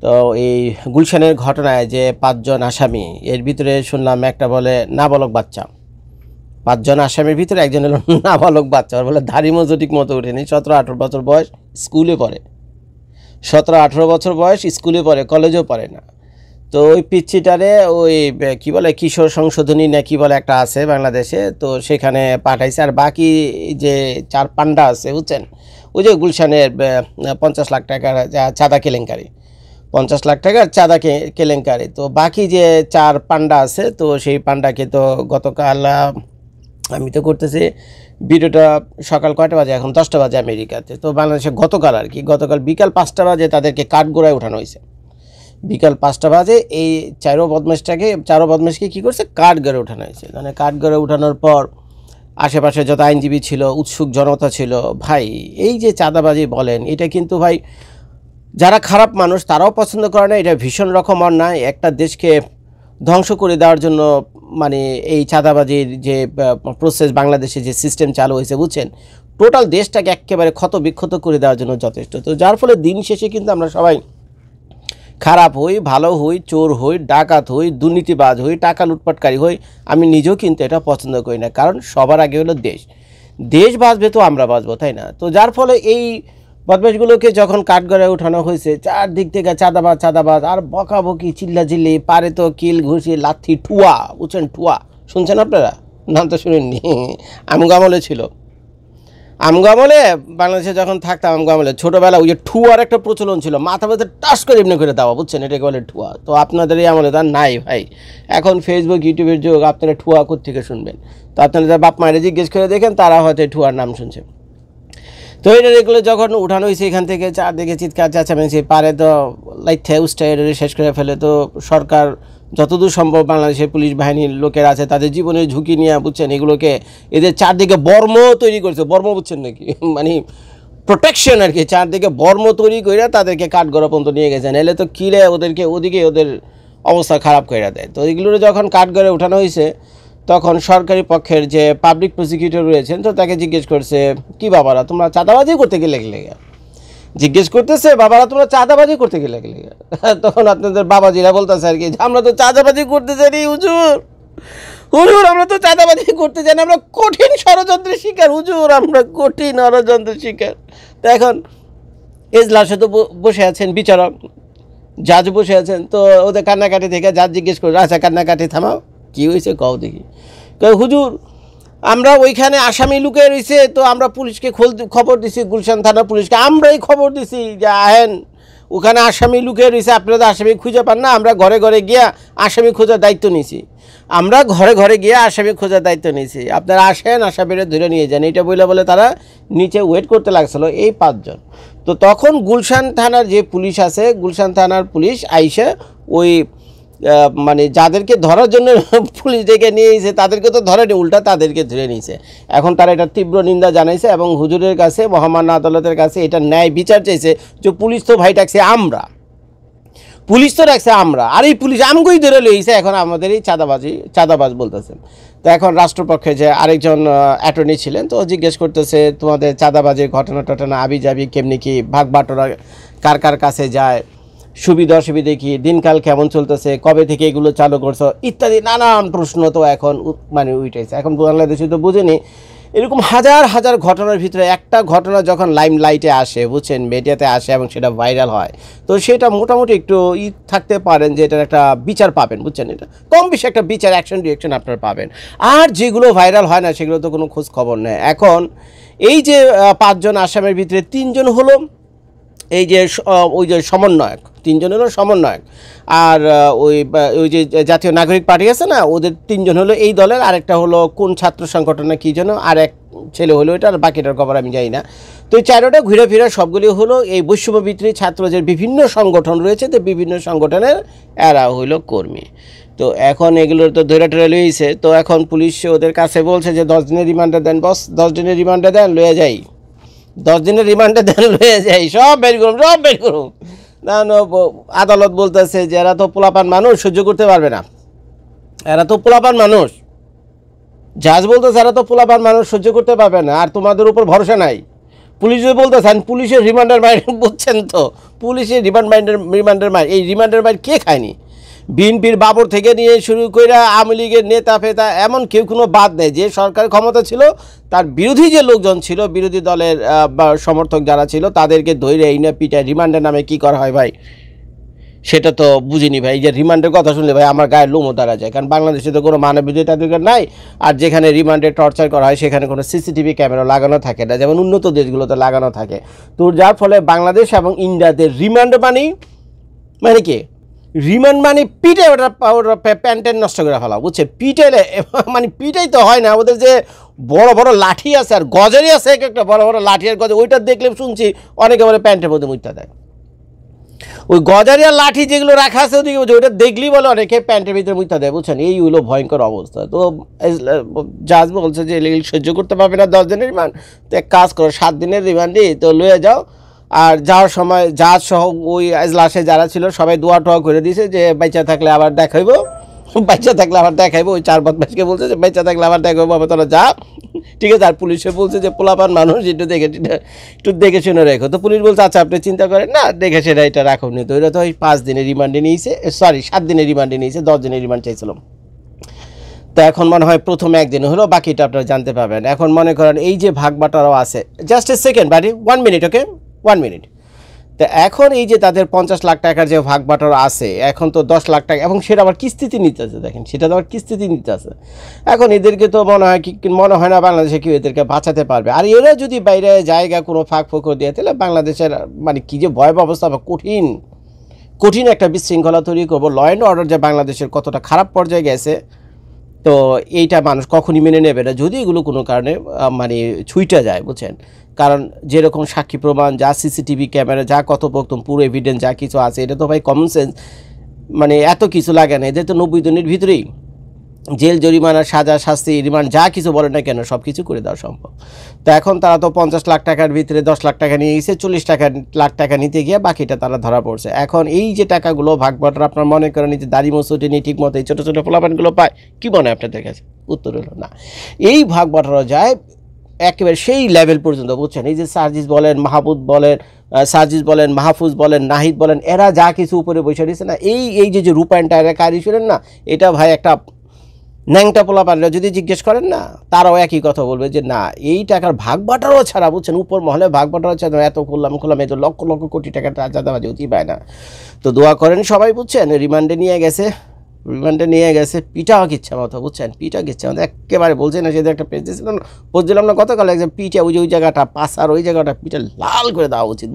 তো এই গুলশানের ঘটনায় যে ৫ জন আসামি, এর ভিতরে শুনলাম একটা বলে নাবালক বাচ্চা। ৫ জন আসামির ভিতরে একজন হলো নাবালক বাচ্চা, ওর বলে ধাড়ি মজুটিক মতো ওঠেনি, ১৭-১৮ বছর বয়স, স্কুলে পড়ে। ১৭-১৮ বছর বয়স, স্কুলে পড়ে, কলেজেও পড়ে না। তো ওই পিচ্চিটারে ওই কী বলে কিশোর সংশোধনী না কি বলে একটা আছে বাংলাদেশে, তো সেখানে পাঠাইছে। আর বাকি যে ৪ পান্ডা আছে বুঝছেন, ওই যে গুলশানের ৫০ লাখ টাকার চাঁদা কেলেঙ্কারি, ৫০ লাখ টাকার চাঁদা কেলেঙ্কারি, তো বাকি যে ৪ পান্ডা আছে, তো সেই পান্ডাকে তো গতকাল আমি তো করতেছি ভিডিওটা সকাল কয়টা বাজে, এখন 10টা বাজে আমেরিকাতে, তো বাংলাদেশে গতকাল আর কি, গতকাল বিকাল 5টা বাজে তাদেরকে কাঠগোড়ায় ওঠানো হয়েছে। বিকাল 5টা বাজে এই চারো বদমাশকে কী করছে, কাঠগড়ে ওঠানো হয়েছে। মানে কাঠগড়ে ওঠানোর পর আশেপাশে যত আইনজীবী ছিল, উৎসুক জনতা ছিল। ভাই এই যে চাঁদাবাজি বলেন, এটা কিন্তু ভাই যারা খারাপ মানুষ তারাও পছন্দ করে না, এটা ভীষণ রকম অন্যায়। একটা দেশকে ধ্বংস করে দেওয়ার জন্য মানে এই চাঁদাবাজির যে প্রসেস বাংলাদেশে যে সিস্টেম চালু হয়েছে বুঝছেন, টোটাল দেশটাকে একেবারে ক্ষত বিক্ষত করে দেওয়ার জন্য যথেষ্ট। তো যার ফলে দিন শেষে কিন্তু আমরা সবাই খারাপ হই, ভালো হই, চোর হই, ডাকাত হই, দুর্নীতিবাজ হই, টাকা লুটপাটকারী হই। আমি নিজেও কিন্তু এটা পছন্দ করি না, কারণ সবার আগে হলো দেশ বাঁচবে তো আমরা বাঁচবো, তাই না? তো যার ফলে এই বদমাশগুলোকে যখন কাঠগড়ায় উঠানো হয়েছে, চারদিক থেকে চাঁদাবাজ আর বকাবকি, চিল্লাচিল্লি, পারে তো কিল ঘুষি লাথি ঠুয়া, বুঝছেন, ঠুয়া শুনছেন আপনারা? নাম তো শুনেননি, আমগো আমলে ছিল। আমগো আমলে বাংলাদেশে যখন থাকতাম, আমগো আমলে ছোটোবেলা ওই যে ঠুয়ার একটা প্রচলন ছিল, মাথা ব্যথা টাস করে এমনি করে দেওয়া, বুঝছেন, এটাকে বলে ঠুয়া। তো আপনাদের এই আমলে তার নাই ভাই, এখন ফেসবুক ইউটিউবের যুগ, আপনারা ঠুয়া কোত্থেকে শুনবেন? তো আপনারা যারা বাপ মায়ের জিজ্ঞেস করে দেখেন, তারা হয়তো ঠুয়ার নাম শুনছে। তো এটা এগুলো যখন উঠানো হয়েছে এখান থেকে, চারদিকে চিৎকার চেঁচামেচি, পারে তো লাইথে উস্টা এটা শেষ করে ফেলে। তো সরকার যতদূর সম্ভব বাংলাদেশের পুলিশ বাহিনীর লোকের আছে তাদের জীবনের ঝুঁকি নিয়ে, বুঝছেন, এগুলোকে এদের চারদিকে বর্ম তৈরি করছে, বর্ম বুঝছেন নাকি, মানে প্রোটেকশন আর কি, চারদিকে বর্ম তৈরি করে তাদেরকে কাঠগড়া পর্যন্ত নিয়ে গেছেন। এলে তো কিলে ওদেরকে ওদিকে ওদের অবস্থা খারাপ করে দেয়। তো এগুলো যখন কাঠগড়ে উঠানো হয়েছে, তখন সরকারি পক্ষের যে পাবলিক প্রসিকিউটর রয়েছেন, তো তাকে জিজ্ঞেস করছে, কি বাবারা তোমরা চাঁদাবাজি করতে গেলে জিজ্ঞেস করতেছে, বাবারা তোমরা চাঁদাবাজি করতে গেলে তখন আপনাদের বাবাজিরা বলতেছে আর কি, আমরা তো চাঁদাবাজি করতে জানি হুজুর, আমরা তো চাঁদাবাজি করতে জানি, আমরা কঠিন ষড়যন্ত্রের শিকার হুজুর, আমরা কঠিন ষড়যন্ত্রের শিকার। তো এখন এজলাসে তো বসে আছেন বিচারক, জাজ বসে আছেন, তো ওদের কান্নাকাটি থেকে জাজ জিজ্ঞেস করছে, আচ্ছা কান্নাকাটি থামাও, কী হয়েছে কও দেখি। হুজুর আমরা ওইখানে আসামি লুকিয়ে রয়েছে, তো আমরা পুলিশকে খবর দিছি, গুলশান থানা পুলিশকে আমরাই খবর দিছি যে আহেন ওখানে আসামি লুকিয়ে রয়েছে, আপনারা তো আসামি খুঁজে পান না, আমরা ঘরে ঘরে গিয়া আসামি খোঁজার দায়িত্ব নিয়েছি, আপনারা আসেন, আসামিরা ধরে নিয়ে যান। এটা বলে তারা নিচে ওয়েট করতে লাগছিল এই 5 জন। তো তখন গুলশান থানার যে পুলিশ আছে, গুলশান থানার পুলিশ আইসা ওই মানে যাদেরকে ধরার জন্য পুলিশ ডেকে নিয়ে এসে তাদেরকে তো ধরেনি, উল্টা তাদেরকে ধরে নিয়েছে। এখন তারা এটা তীব্র নিন্দা জানাইছে এবং হুজুরের কাছে, মহামান্য আদালতের কাছে এটা ন্যায় বিচার চাইছে যে পুলিশ তো ভাই ডাকছে আমরা, আর এই পুলিশ আমগোই ধরে লইছে, এখন আমাদের এই চাঁদাবাজ বলতেছে। তো এখন রাষ্ট্রপক্ষে যে আরেকজন অ্যাটর্নি ছিলেন, তো জিজ্ঞেস করতেছে তোমাদের চাঁদাবাজির ঘটনা আবি কেমনি কি, ভাগ বাটোরা কার কাছে যায়, সুবিধা অসুবিধে কি, দিনকাল কেমন চলতেছে, কবে থেকে এগুলো চালু করছো ইত্যাদি নানান প্রশ্ন তো এখন মানে উঠেছে। এখন বাংলাদেশে তো বুঝেনি, এরকম হাজার হাজার ঘটনার ভিতরে একটা ঘটনা যখন লাইটে আসে, বুঝছেন, মিডিয়াতে আসে এবং সেটা ভাইরাল হয়, তো সেটা মোটামুটি একটু থাকতে পারেন যে এটার একটা বিচার পাবেন, বুঝছেন, এটা কম বেশি একটা বিচার, অ্যাকশন রিঅ্যাকশন আপনারা পাবেন। আর যেগুলো ভাইরাল হয় না সেগুলো তো কোনো খোঁজ খবর নেই। এখন এই যে 5 জন আসামের ভিতরে 3 জন হলো এই যে ওই যে সমন্বয়ক, 3 জন হলো সমন্বয়ক, আর ওই যে জাতীয় নাগরিক পার্টি আছে না, ওদের 3 জন হলো এই দলের, আরেকটা হলো কোন ছাত্র সংগঠন না কী যেন, আর এক ছেলে হলো এটা, আর বাকিটার খবর আমি জানি না। তো এই 4টা ঘুরে ফিরে সবগুলি হলো এই বৈষম্যবিত্রী ছাত্র যে বিভিন্ন সংগঠন রয়েছে, তো বিভিন্ন সংগঠনের এরা হইল কর্মী। তো এখন এগুলোর তো ধরে টরে লইছে, তো এখন পুলিশ ওদের কাছে বলছে যে 10 দিনের রিমান্ডে দেন বস, 10 দিনের রিমান্ডে দেন, লয়ে যাই, 10 দিনের রিমান্ডে দেন, লয়ে যাই, সব বের করুন। না আদালত বলতেছে যে এরা তো পোলাপান মানুষ, সহ্য করতে পারবে না, এরা তো পোলাপান মানুষ, জাজ বলতেছে এরা তো পোলাপান মানুষ, সহ্য করতে পারবে না, আর তোমাদের উপর ভরসা নাই, পুলিশে বলতেছেন পুলিশের রিমান্ডার মাইন্ড বুঝছেন তো, পুলিশের রিমান্ডার মাইন্ড, এই রিমান্ডার মাইন্ড কে খায়নি? বিএনপির বাবর থেকে নিয়ে শুরু করে আওয়ামী লীগের নেতা ফেতা এমন কেউ কোনো বাদ নেই। যে সরকার ক্ষমতা ছিল তার বিরোধী যে লোকজন ছিল, বিরোধী দলের সমর্থক যারা ছিল, তাদেরকে ধরে এই না পিটায় রিমান্ডের নামে কি করা হয় ভাই, সেটা তো বুঝিনি ভাই। এই যে রিমান্ডের কথা শুনলে ভাই আমার গায়ে লোমও দাঁড়া যায়, কারণ বাংলাদেশে তো কোনো মানবাধিকার নাই। আর যেখানে রিমান্ডে টর্চার করা হয় সেখানে কোনো সিসিটিভি ক্যামেরা লাগানো থাকে না, যেমন উন্নত দেশগুলোতে লাগানো থাকে। তো যার ফলে বাংলাদেশ এবং ইন্ডিয়াতে রিমান্ড মানে কি, রিমান্ড মানে পিটে ওটা প্যান্টেন নষ্ট করে ফেলা, বুঝছে? পিটাইলে মানে পিটাই তো হয় না, ওদের যে বড় বড় লাঠি আছে আর গজারি আছে, এক একটা বড় বড় লাঠি আর গজ, ওইটা দেখলে শুনছি অনেকে বলে প্যান্টের মধ্যে মুইতা দেয়। ওই গজারি আর লাঠি যেগুলো রাখা আছে ওদিকে, ওইটা দেখলেই বলে অনেকে প্যান্টের ভিতরে মুইতা দেয়, বুঝছেন? এই হলো ভয়ঙ্কর অবস্থা। তো জাজ বলছে যে সহ্য করতে পারবে না 10 দিনের রিমান্ড, তো এক কাজ করো 7 দিনের রিমান্ডে তো লয়ে যাও। আর যাওয়ার সময় জাজ সহ ওই এজলাসে যারা ছিল সবাই দোয়া টোয়া করে দিয়েছে যে বাইচা থাকলে আবার দেখাইবো, বাইচা থাকলে আবার দেখাইবো। ওই 4-5 মাসকে বলছে যে বাইচা থাকলে আবার দেখাইবো, আবার তোরা যা, ঠিক আছে? আর পুলিশে বলছে যে পোলাপান মানুষ একটু দেখে শুনে রেখো। তো পুলিশ বলছে আচ্ছা আপনি চিন্তা করেন না, দেখে সেটা এটা রাখুন নি। তো এটা তো ওই 5 দিনের রিমান্ডে নিয়েছে, 7 দিনের রিমান্ডে নিয়েছে, 10 দিনের রিমান্ড চাইছিলাম। তো এখন মনে হয় প্রথম একদিন হলো, বাকিটা আপনারা জানতে পারবেন। এখন মনে করেন এই যে ভাগ বাটারাও আছে, জাস্ট এ সেকেন্ড বাড়ি 1 মিনিট, ওকে 1 মিনিট। তো এখন এই যে তাদের 50 লাখ টাকার যে ভাগ বাটার আছে, এখন তো 10 লাখ টাকা, এবং সেটা আবার কিস্তিতে নিতে আছে, দেখেন সেটা তো আবার কিস্তিতে নিতে আছে। এখন এদেরকে তো মনে হয় না বাংলাদেশে কেউ এদেরকে বাঁচাতে পারবে। আর এরা যদি বাইরে জায়গা কোনো ফাঁক ফোকর দিয়ে, তাহলে বাংলাদেশের মানে কী যে ভয়াবহ অবস্থা, কঠিন একটা বিশৃঙ্খলা তৈরি করবো। ল অ্যান্ড অর্ডার যে বাংলাদেশের কতটা খারাপ পর্যায়ে গেছে, তো এইটা মানুষ কখনই মেনে নেবে না যদি এগুলো কোনো কারণে মানে ছুঁইটা যায়, বুঝছেন? কারণ যেরকম সাক্ষী প্রমাণ, যা সিসিটিভি ক্যামেরা, যা কথোপকথন, পুরো এভিডেন্স যা কিছু আছে, এটা তো ভাই কমন সেন্স, মানে এত কিছু লাগে না। এদের তো 90 দিনের ভিতরেই জেল, জরিমানা, সাজা, শাস্তি, রিমান্ড যা কিছু বলে না কেন সব কিছু করে দেওয়া সম্ভব। তো এখন তারা তো 50 লাখ টাকার ভিতরে 10 লাখ টাকা নিয়ে গেছে, 40 লাখ টাকা নিতে গিয়ে বাকিটা তারা ধরা পড়ছে। এখন এই যে টাকাগুলো ভাগ বাটোয়ারা, আপনার মনে করেন যে দাড়ি মসুটি নিয়ে ঠিক মতো এই ছোটো ছোটো পোলাপানগুলো পায়, কী মনে হয় আপনাদের কাছে? উত্তর হলো না। এই ভাগ বাটোয়ারা যায় একেবারে সেই লেভেল পর্যন্ত, বুঝছেন? এই যে সার্জিস বলেন, মাহফুজ বলেন, নাহিদ বলেন, এরা যা কিছু উপরে বসে দিয়েছে না, এই যে রূপায়ণ টায়ারের কারি ছিলেন না, এটা ভাই একটা ন্যাংটা পোলাপানরা যদি জিজ্ঞেস করেন না, তারাও একই কথা বলবে যে না, এই টাকার ভাগ বাটারও ছাড়া, বুঝছেন, উপর মহলে ভাগ বাটারও ছাড়া এত করলাম এত লক্ষ লক্ষ কোটি টাকা চাঁদাবাজি হতেই পায় না। তো দোয়া করেন সবাই, বুঝছেন? রিমান্ডে নিয়ে গেছে পিটাও কিচ্ছা মতো, বুঝছেন? পিটা কিচ্ছা মতো একেবারে, বলছে না সেদিন একটা পেজ দিয়েছিলাম, পোস্ট দিলাম না গতকাল, একজন পিঠা ওই জায়গাটা পাশার ওই জায়গাটা পিঠা লাল করে দেওয়া উচিত।